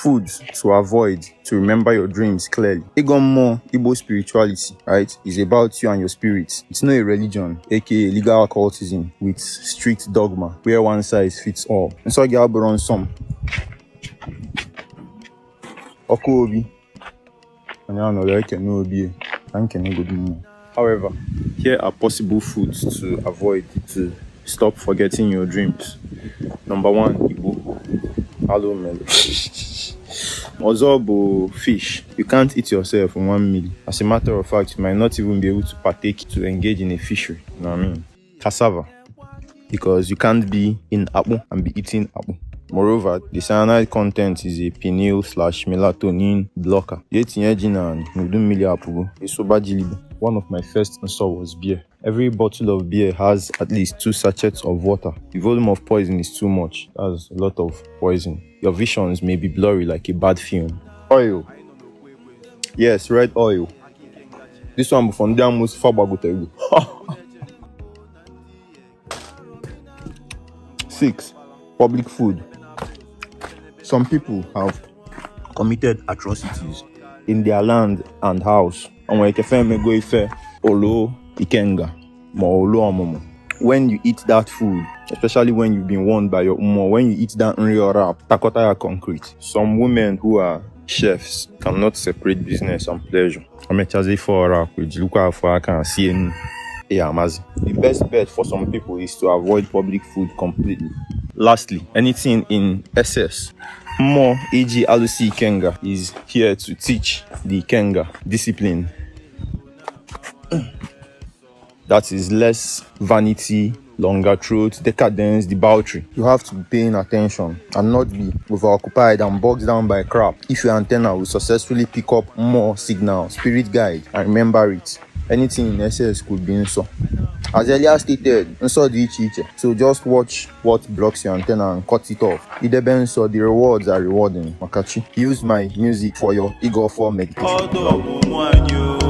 Foods to avoid to remember your dreams clearly. More Igbo spirituality, right, is about you and your spirit. It's not a religion, aka legal occultism with strict dogma where one size fits all. And so I get on some. Okobi. And I know like no be. However, here are possible foods to avoid to stop forgetting your dreams. Number 1, Igbo. Hello, Melo. Ozobo fish. You can't eat yourself in 1 meal. As a matter of fact, you might not even be able to partake to engage in a fishery. You know what I mean? Cassava. Because you can't be in Apu and be eating Apu. Moreover, the cyanide content is a pineal/melatonin blocker. One of my first install was beer. Every bottle of beer has at least 2 sachets of water. The volume of poison is too much. That's a lot of poison. Your visions may be blurry like a bad film. Oil. Yes, red oil. This one from the almost fabago. 6. Public food. Some people have committed atrocities in their land and house. And when you go ife olo ikenga mo olo omomo. When you eat that food, especially when you've been warned by your umo, when you eat that unreal rap, takota concrete. Some women who are chefs cannot separate business and pleasure. The best bet for some people is to avoid public food completely. Lastly, anything in excess. More AG Alusi Ikenga is here to teach the Ikenga discipline. That is less vanity, longer throat, decadence, debauchery. You have to be paying attention and not be overoccupied and bogged down by crap. If your antenna will successfully pick up more signals, spirit guide, and remember it. Anything in excess could be so. As earlier stated, so just watch what blocks your antenna and cut it off. So the rewards are rewarding. Makachi. Use my music for your Igor 4 meditation.